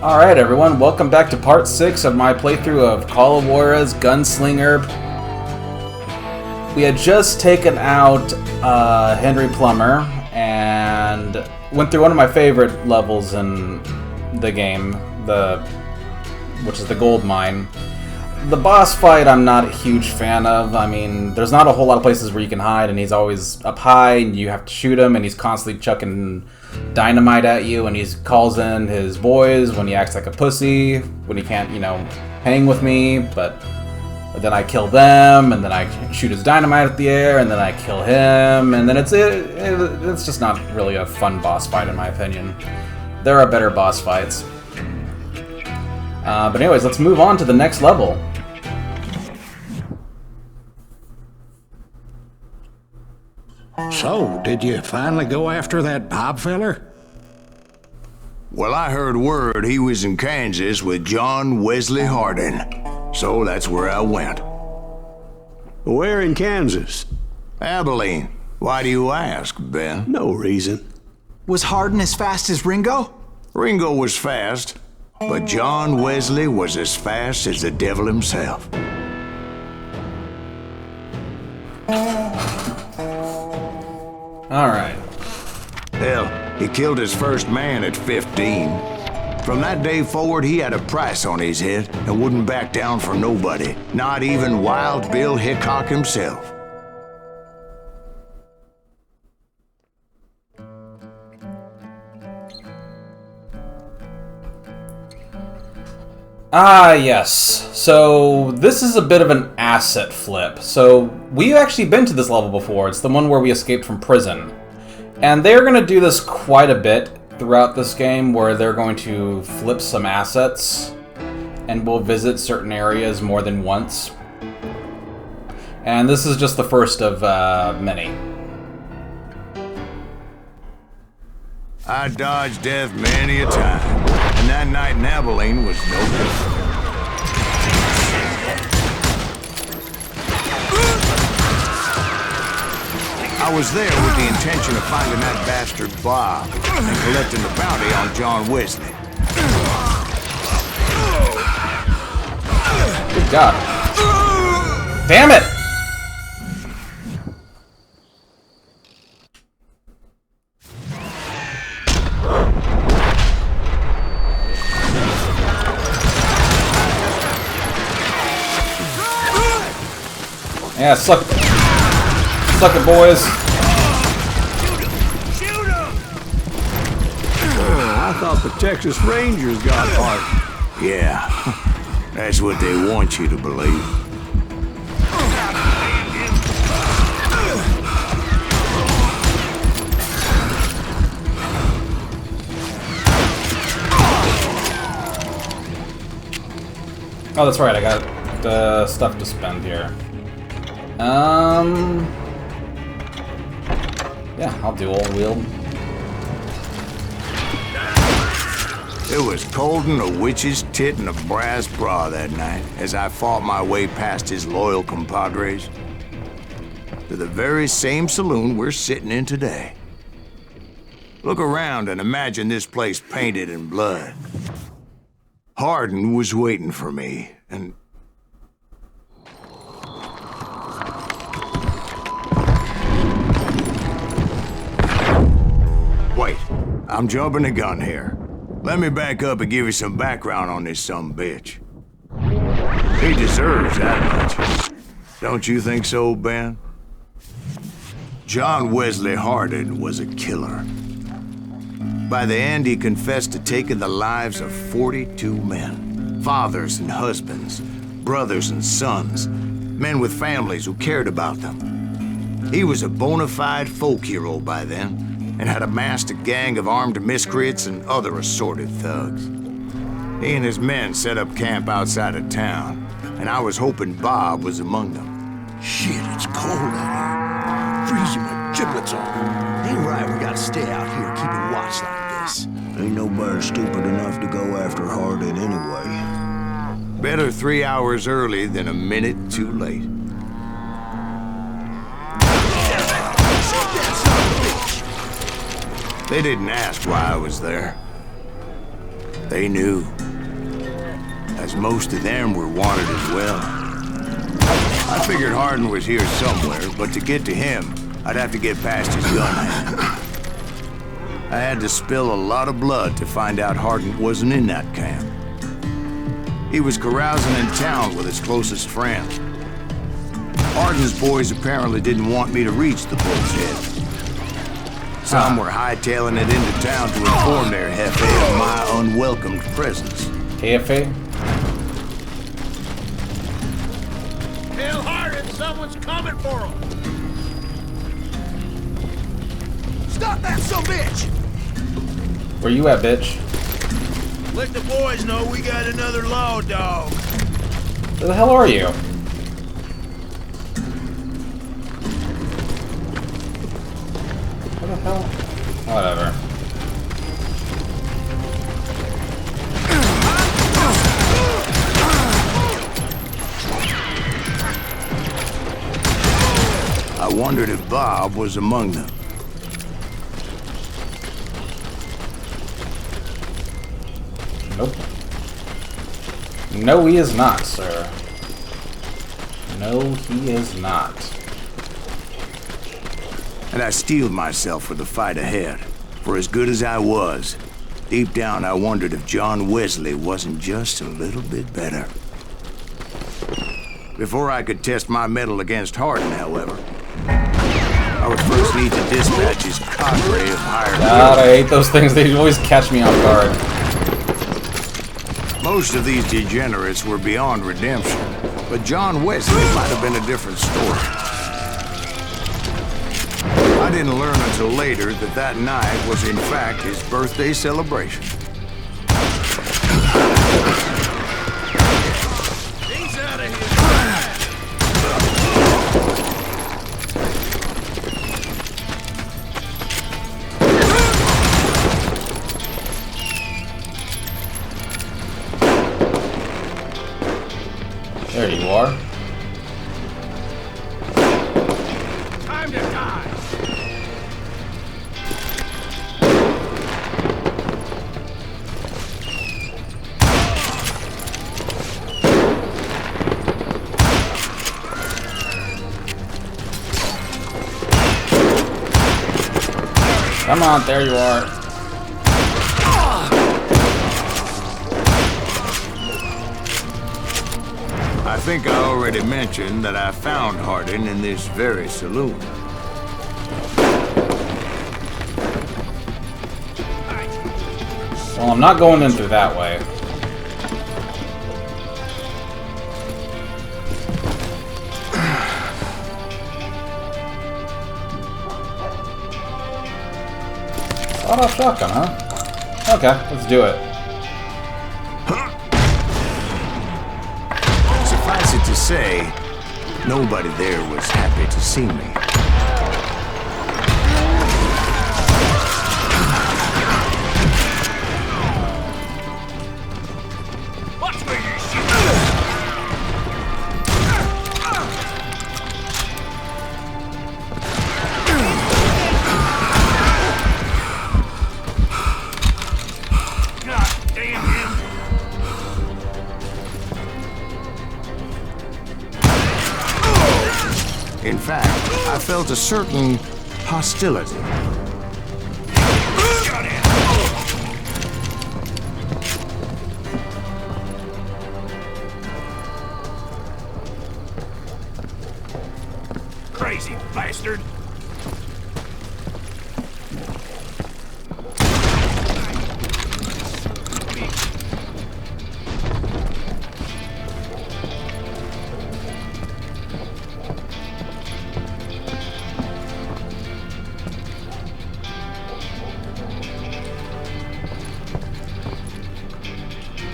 Alright everyone, welcome back to part 6 of my playthrough of Call of Juarez Gunslinger. We had just taken out Henry Plummer and went through one of my favorite levels in the game, which is the gold mine. The boss fight I'm not a huge fan of. I mean, there's not a whole lot of places where you can hide, and he's always up high, and you have to shoot him, and he's constantly chucking dynamite at you, and he calls in his boys when he acts like a pussy, when he can't, hang with me, but then I kill them, and then I shoot his dynamite at the air, and then I kill him, and then it's just not really a fun boss fight in my opinion. There are better boss fights. But anyways, let's move on to the next level. So, did you finally go after that Bob feller? Well, I heard word he was in Kansas with John Wesley Hardin, so that's where I went. Where in Kansas? Abilene. Why do you ask, Ben? No reason. Was Hardin as fast as Ringo? Ringo was fast, but John Wesley was as fast as the devil himself. Alright. Hell, he killed his first man at 15. From that day forward, he had a price on his head and wouldn't back down for nobody, not even Wild Bill Hickok himself. Ah, yes. So, this is a bit of an asset flip. So, we've actually been to this level before. It's the one where we escaped from prison. And they're going to do this quite a bit throughout this game, where they're going to flip some assets, and we'll visit certain areas more than once. And this is just the first of many. I dodged death many a time, and that night in Abilene was no different. I was there with the intention of finding that bastard Bob and collecting the bounty on John Wesley. Good God. Damn it! Yeah, suck it, boys. Shoot him! I thought the Texas Rangers got Hart. Yeah, that's what they want you to believe. Oh, that's right, I got stuff to spend here. Yeah, I'll do old wield. It was cold in a witch's tit and a brass bra that night as I fought my way past his loyal compadres to the very same saloon we're sitting in today. Look around and imagine this place painted in blood. Hardin was waiting for me, and wait, I'm jumping the gun here. Let me back up and give you some background on this sumbitch. He deserves that much. Don't you think so, Ben? John Wesley Hardin was a killer. By the end, he confessed to taking the lives of 42 men. Fathers and husbands, brothers and sons, men with families who cared about them. He was a bona fide folk hero by then, and had amassed a gang of armed miscreants and other assorted thugs. He and his men set up camp outside of town, and I was hoping Bob was among them. Shit, it's cold out here. Freezing my giblets off. Ain't right we gotta stay out here keeping watch like this. Ain't nobody stupid enough to go after Hardin anyway. Better 3 hours early than a minute too late. They didn't ask why I was there. They knew, as most of them were wanted as well. I figured Hardin was here somewhere, but to get to him, I'd have to get past his gun hand. I had to spill a lot of blood to find out Hardin wasn't in that camp. He was carousing in town with his closest friend. Hardin's boys apparently didn't want me to reach the bull's head. Some were hightailing it into town to inform their Jefe of my unwelcomed presence. Jefe? Tell Hardin someone's coming for him! Stop that bitch! Where you at, bitch? Let the boys know we got another law dog. Where the hell are you? What the hell? Whatever. I wondered if Bob was among them. Nope. No, he is not, sir. No, he is not. And I steeled myself for the fight ahead. For as good as I was, deep down I wondered if John Wesley wasn't just a little bit better. Before I could test my mettle against Hardin, however, I would first need to dispatch his cadre of hired God, I hate those things. They always catch me off guard. Most of these degenerates were beyond redemption, but John Wesley might have been a different story. I didn't learn until later that that night was in fact his birthday celebration. He's out of here. There you are. Time to die. Come on, there you are. I think I already mentioned that I found Hardin in this very saloon. Well, I'm not going in through that way. Auto shotgun, huh? Okay, let's do it. Suffice it to say, nobody there was happy to see me. Watch where you shoot. God damn him. In fact, I felt a certain hostility. Got it. Crazy bastard.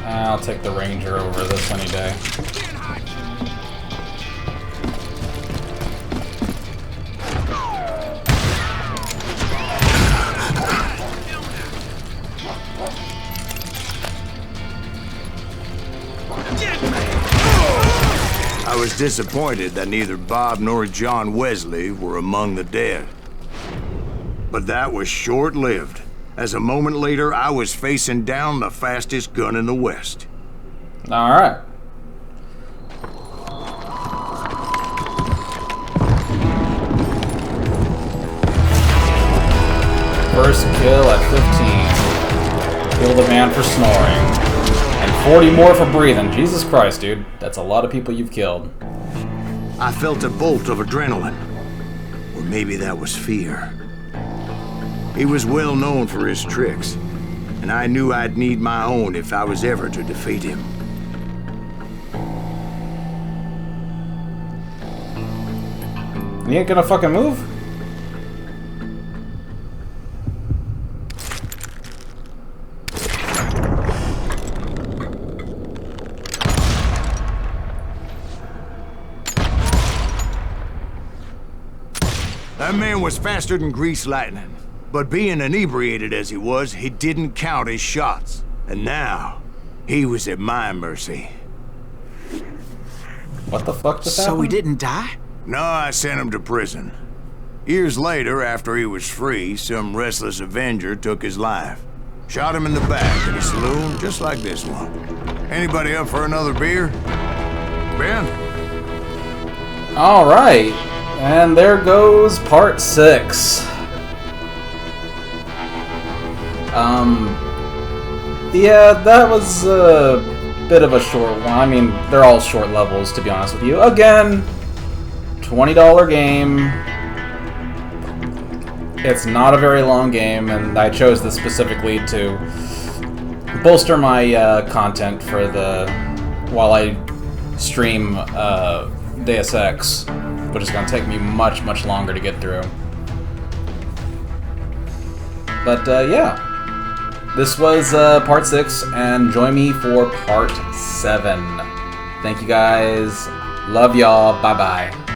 I'll take the Ranger over this any day. I was disappointed that neither Bob nor John Wesley were among the dead. But that was short-lived. as a moment later I was facing down the fastest gun in the West. Alright. First kill at 15. Kill the man for snoring. And 40 more for breathing. Jesus Christ, dude. That's a lot of people you've killed. I felt a bolt of adrenaline. Or maybe that was fear. He was well known for his tricks, and I knew I'd need my own if I was ever to defeat him. You ain't gonna fucking move? That man was faster than greased lightning. But being inebriated as he was, he didn't count his shots. And now, he was at my mercy. What the fuck just So happened? he didn't die? No, I sent him to prison. Years later, after he was free, some restless Avenger took his life. Shot him in the back in a saloon just like this one. Anybody up for another beer? Ben? Alright. And there goes part 6. Yeah, that was a bit of a short one. I mean, they're all short levels, to be honest with you. Again, $20 game. It's not a very long game, and I chose this specifically to bolster my content for while I stream Deus Ex, which is going to take me much, much longer to get through. But yeah. This was part 6, and join me for part 7. Thank you guys. Love y'all. Bye-bye.